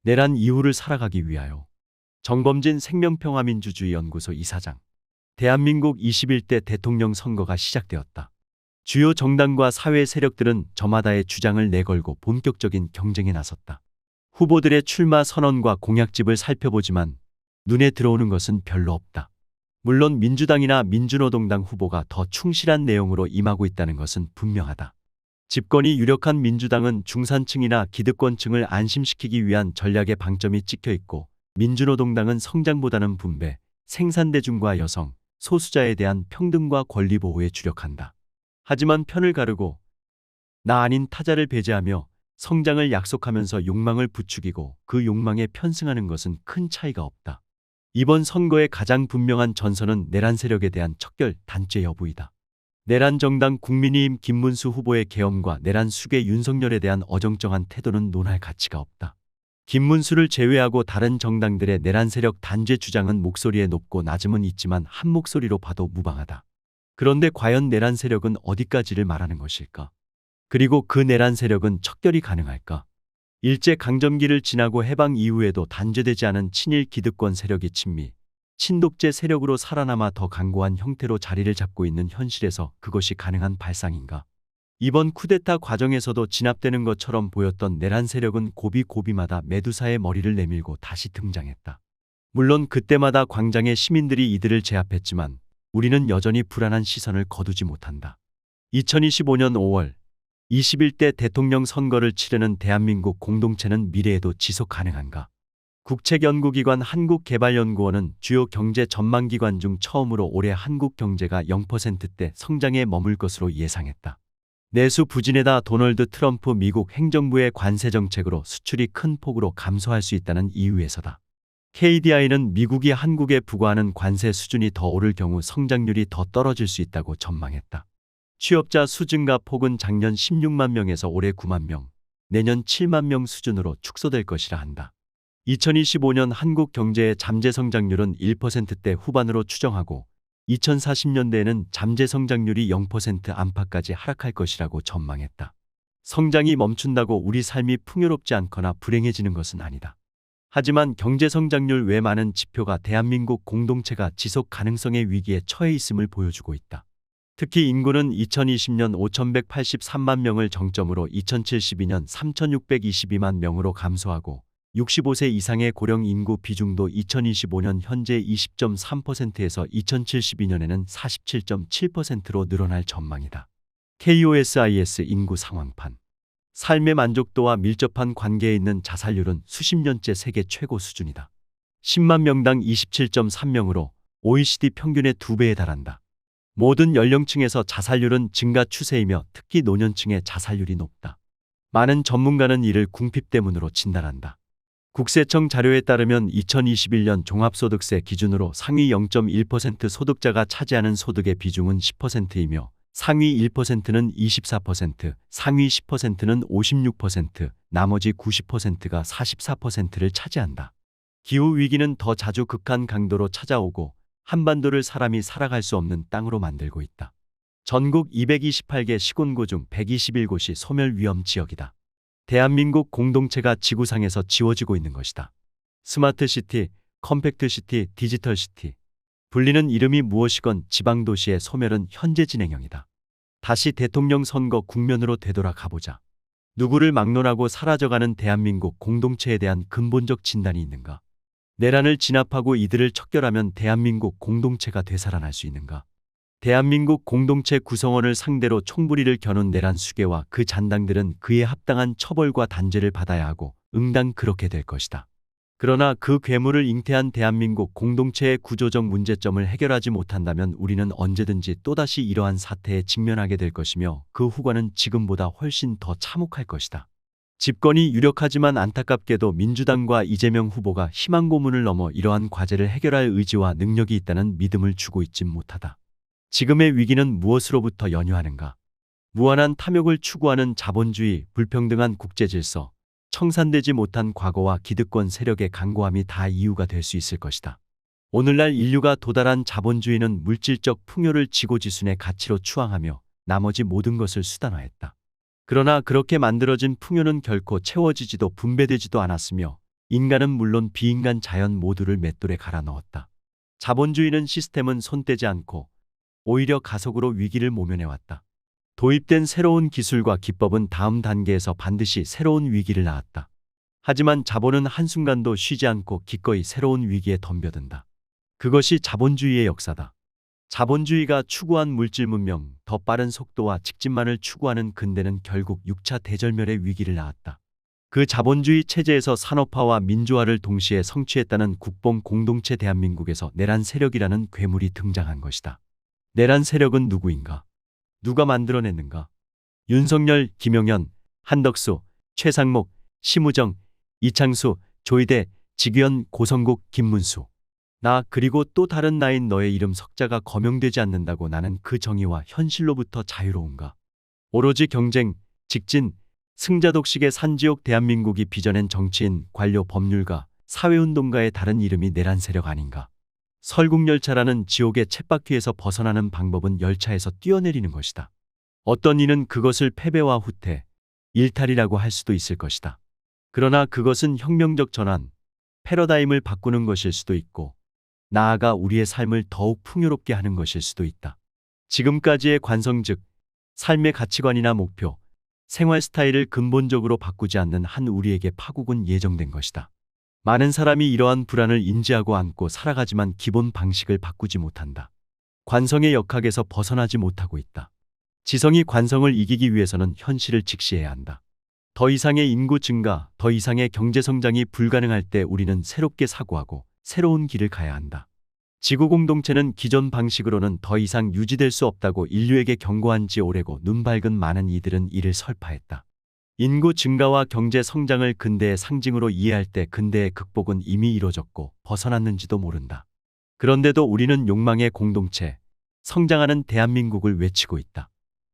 내란 이후를 살아가기 위하여. 정범진 생명평화민주주의 연구소 이사장. 대한민국 21대 대통령 선거가 시작되었다. 주요 정당과 사회 세력들은 저마다의 주장을 내걸고 본격적인 경쟁에 나섰다. 후보들의 출마 선언과 공약집을 살펴보지만 눈에 들어오는 것은 별로 없다. 물론 민주당이나 민주노동당 후보가 더 충실한 내용으로 임하고 있다는 것은 분명하다. 집권이 유력한 민주당은 중산층이나 기득권층을 안심시키기 위한 전략의 방점이 찍혀 있고, 민주노동당은 성장보다는 분배, 생산대중과 여성, 소수자에 대한 평등과 권리 보호에 주력한다. 하지만 편을 가르고 나 아닌 타자를 배제하며 성장을 약속하면서 욕망을 부추기고 그 욕망에 편승하는 것은 큰 차이가 없다. 이번 선거의 가장 분명한 전선은 내란 세력에 대한 척결 단죄 여부이다. 내란 정당 국민의힘 김문수 후보의 계엄과 내란 수괴 윤석열에 대한 어정쩡한 태도는 논할 가치가 없다. 김문수를 제외하고 다른 정당들의 내란 세력 단죄 주장은 목소리에 높고 낮음은 있지만 한 목소리로 봐도 무방하다. 그런데 과연 내란 세력은 어디까지를 말하는 것일까? 그리고 그 내란 세력은 척결이 가능할까? 일제강점기를 지나고 해방 이후에도 단죄되지 않은 친일 기득권 세력이 친미, 친독재 세력으로 살아남아 더 강고한 형태로 자리를 잡고 있는 현실에서 그것이 가능한 발상인가? 이번 쿠데타 과정에서도 진압되는 것처럼 보였던 내란 세력은 고비고비마다 메두사의 머리를 내밀고 다시 등장했다. 물론 그때마다 광장의 시민들이 이들을 제압했지만 우리는 여전히 불안한 시선을 거두지 못한다. 2025년 5월 21대 대통령 선거를 치르는 대한민국 공동체는 미래에도 지속 가능한가? 국책연구기관 한국개발연구원은 주요 경제 전망기관 중 처음으로 올해 한국 경제가 0%대 성장에 머물 것으로 예상했다. 내수 부진에다 도널드 트럼프 미국 행정부의 관세 정책으로 수출이 큰 폭으로 감소할 수 있다는 이유에서다. KDI는 미국이 한국에 부과하는 관세 수준이 더 오를 경우 성장률이 더 떨어질 수 있다고 전망했다. 취업자 수 증가 폭은 작년 16만 명에서 올해 9만 명, 내년 7만 명 수준으로 축소될 것이라 한다. 2025년 한국 경제의 잠재 성장률은 1%대 후반으로 추정하고 2040년대에는 잠재 성장률이 0% 안팎까지 하락할 것이라고 전망했다. 성장이 멈춘다고 우리 삶이 풍요롭지 않거나 불행해지는 것은 아니다. 하지만 경제 성장률 외 많은 지표가 대한민국 공동체가 지속 가능성의 위기에 처해 있음을 보여주고 있다. 특히 인구는 2020년 5,183만 명을 정점으로 2072년 3,622만 명으로 감소하고 65세 이상의 고령 인구 비중도 2025년 현재 20.3%에서 2072년에는 47.7%로 늘어날 전망이다. KOSIS 인구 상황판. 삶의 만족도와 밀접한 관계에 있는 자살률은 수십 년째 세계 최고 수준이다. 10만 명당 27.3명으로 OECD 평균의 2배에 달한다. 모든 연령층에서 자살률은 증가 추세이며 특히 노년층의 자살률이 높다. 많은 전문가는 이를 궁핍 때문으로 진단한다. 국세청 자료에 따르면 2021년 종합소득세 기준으로 상위 0.1% 소득자가 차지하는 소득의 비중은 10%이며 상위 1%는 24%, 상위 10%는 56%, 나머지 90%가 44%를 차지한다. 기후위기는 더 자주 극한 강도로 찾아오고 한반도를 사람이 살아갈 수 없는 땅으로 만들고 있다. 전국 228개 시군구 중 121곳이 소멸 위험 지역이다. 대한민국 공동체가 지구상에서 지워지고 있는 것이다. 스마트시티, 컴팩트시티, 디지털시티. 불리는 이름이 무엇이건 지방도시의 소멸은 현재 진행형이다. 다시 대통령 선거 국면으로 되돌아가보자. 누구를 막론하고 사라져가는 대한민국 공동체에 대한 근본적 진단이 있는가? 내란을 진압하고 이들을 척결하면 대한민국 공동체가 되살아날 수 있는가? 대한민국 공동체 구성원을 상대로 총부리를 겨눈 내란 수괴와 그 잔당들은 그에 합당한 처벌과 단죄를 받아야 하고 응당 그렇게 될 것이다. 그러나 그 괴물을 잉태한 대한민국 공동체의 구조적 문제점을 해결하지 못한다면 우리는 언제든지 또다시 이러한 사태에 직면하게 될 것이며 그 후과는 지금보다 훨씬 더 참혹할 것이다. 집권이 유력하지만 안타깝게도 민주당과 이재명 후보가 희망 고문을 넘어 이러한 과제를 해결할 의지와 능력이 있다는 믿음을 주고 있지 못하다. 지금의 위기는 무엇으로부터 연유하는가? 무한한 탐욕을 추구하는 자본주의, 불평등한 국제질서, 청산되지 못한 과거와 기득권 세력의 강고함이 다 이유가 될 수 있을 것이다. 오늘날 인류가 도달한 자본주의는 물질적 풍요를 지고지순의 가치로 추앙하며 나머지 모든 것을 수단화했다. 그러나 그렇게 만들어진 풍요는 결코 채워지지도 분배되지도 않았으며 인간은 물론 비인간 자연 모두를 맷돌에 갈아 넣었다. 자본주의는 시스템은 손대지 않고 오히려 가속으로 위기를 모면해왔다. 도입된 새로운 기술과 기법은 다음 단계에서 반드시 새로운 위기를 낳았다. 하지만 자본은 한순간도 쉬지 않고 기꺼이 새로운 위기에 덤벼든다. 그것이 자본주의의 역사다. 자본주의가 추구한 물질 문명, 더 빠른 속도와 직진만을 추구하는 근대는 결국 6차 대절멸의 위기를 낳았다. 그 자본주의 체제에서 산업화와 민주화를 동시에 성취했다는 국뽕 공동체 대한민국에서 내란 세력이라는 괴물이 등장한 것이다. 내란 세력은 누구인가? 누가 만들어냈는가? 윤석열, 김용현, 한덕수, 최상목, 심우정, 이창수, 조이대, 직위원, 고성국, 김문수. 나 그리고 또 다른 나인 너의 이름 석자가 거명되지 않는다고 나는 그 정의와 현실로부터 자유로운가? 오로지 경쟁, 직진, 승자독식의 산지옥 대한민국이 빚어낸 정치인, 관료, 법률가, 사회운동가의 다른 이름이 내란 세력 아닌가? 설국열차라는 지옥의 쳇바퀴에서 벗어나는 방법은 열차에서 뛰어내리는 것이다. 어떤 이는 그것을 패배와 후퇴, 일탈이라고 할 수도 있을 것이다. 그러나 그것은 혁명적 전환, 패러다임을 바꾸는 것일 수도 있고 나아가 우리의 삶을 더욱 풍요롭게 하는 것일 수도 있다. 지금까지의 관성 즉 삶의 가치관이나 목표, 생활 스타일을 근본적으로 바꾸지 않는 한 우리에게 파국은 예정된 것이다. 많은 사람이 이러한 불안을 인지하고 안고 살아가지만 기본 방식을 바꾸지 못한다. 관성의 역학에서 벗어나지 못하고 있다. 지성이 관성을 이기기 위해서는 현실을 직시해야 한다. 더 이상의 인구 증가, 더 이상의 경제 성장이 불가능할 때 우리는 새롭게 사고하고 새로운 길을 가야 한다. 지구 공동체는 기존 방식으로는 더 이상 유지될 수 없다고 인류에게 경고한 지 오래고 눈 밝은 많은 이들은 이를 설파했다. 인구 증가와 경제 성장을 근대의 상징으로 이해할 때 근대의 극복은 이미 이뤄졌고 벗어났는지도 모른다. 그런데도 우리는 욕망의 공동체, 성장하는 대한민국을 외치고 있다.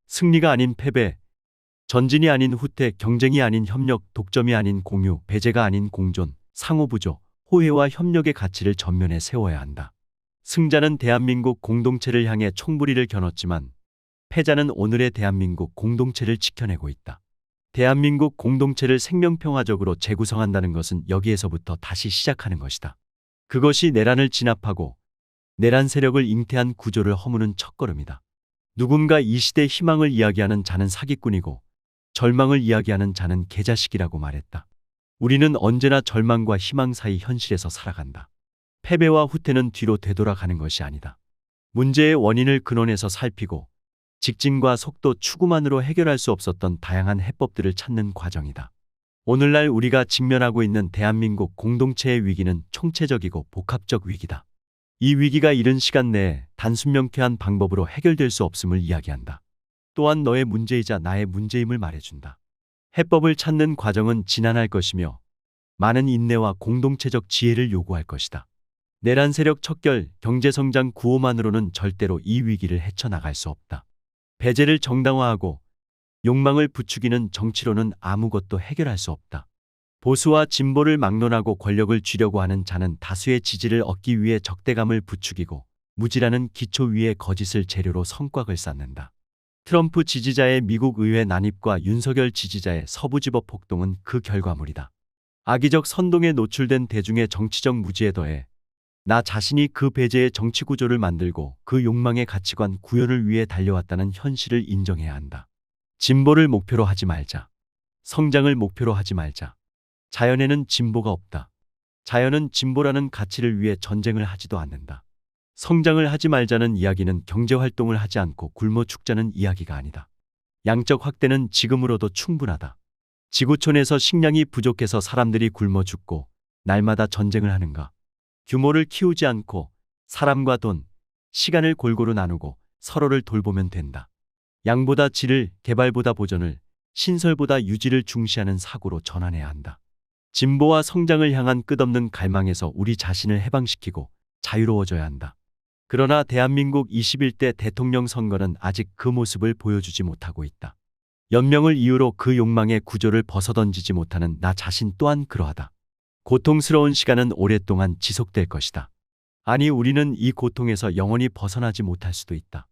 승리가 아닌 패배, 전진이 아닌 후퇴, 경쟁이 아닌 협력, 독점이 아닌 공유, 배제가 아닌 공존, 상호부조, 호혜와 협력의 가치를 전면에 세워야 한다. 승자는 대한민국 공동체를 향해 총부리를 겨눴지만 패자는 오늘의 대한민국 공동체를 지켜내고 있다. 대한민국 공동체를 생명평화적으로 재구성한다는 것은 여기에서부터 다시 시작하는 것이다. 그것이 내란을 진압하고 내란 세력을 잉태한 구조를 허무는 첫걸음이다. 누군가 이 시대 희망을 이야기하는 자는 사기꾼이고 절망을 이야기하는 자는 개자식이라고 말했다. 우리는 언제나 절망과 희망 사이 현실에서 살아간다. 패배와 후퇴는 뒤로 되돌아가는 것이 아니다. 문제의 원인을 근원에서 살피고 직진과 속도 추구만으로 해결할 수 없었던 다양한 해법들을 찾는 과정이다. 오늘날 우리가 직면하고 있는 대한민국 공동체의 위기는 총체적이고 복합적 위기다. 이 위기가 이른 시간 내에 단순 명쾌한 방법으로 해결될 수 없음을 이야기한다. 또한 너의 문제이자 나의 문제임을 말해준다. 해법을 찾는 과정은 지난할 것이며 많은 인내와 공동체적 지혜를 요구할 것이다. 내란 세력 척결, 경제성장 구호만으로는 절대로 이 위기를 헤쳐나갈 수 없다. 배제를 정당화하고 욕망을 부추기는 정치로는 아무것도 해결할 수 없다. 보수와 진보를 막론하고 권력을 쥐려고 하는 자는 다수의 지지를 얻기 위해 적대감을 부추기고 무지라는 기초 위에 거짓을 재료로 성곽을 쌓는다. 트럼프 지지자의 미국 의회 난입과 윤석열 지지자의 서부지법 폭동은 그 결과물이다. 악의적 선동에 노출된 대중의 정치적 무지에 더해 나 자신이 그 배제의 정치 구조를 만들고 그 욕망의 가치관 구현을 위해 달려왔다는 현실을 인정해야 한다. 진보를 목표로 하지 말자. 성장을 목표로 하지 말자. 자연에는 진보가 없다. 자연은 진보라는 가치를 위해 전쟁을 하지도 않는다. 성장을 하지 말자는 이야기는 경제활동을 하지 않고 굶어 죽자는 이야기가 아니다. 양적 확대는 지금으로도 충분하다. 지구촌에서 식량이 부족해서 사람들이 굶어 죽고 날마다 전쟁을 하는가? 규모를 키우지 않고 사람과 돈, 시간을 골고루 나누고 서로를 돌보면 된다. 양보다 질을, 개발보다 보전을, 신설보다 유지를 중시하는 사고로 전환해야 한다. 진보와 성장을 향한 끝없는 갈망에서 우리 자신을 해방시키고 자유로워져야 한다. 그러나 대한민국 21대 대통령 선거는 아직 그 모습을 보여주지 못하고 있다. 연명을 이유로 그 욕망의 구조를 벗어던지지 못하는 나 자신 또한 그러하다. 고통스러운 시간은 오랫동안 지속될 것이다. 아니, 우리는 이 고통에서 영원히 벗어나지 못할 수도 있다.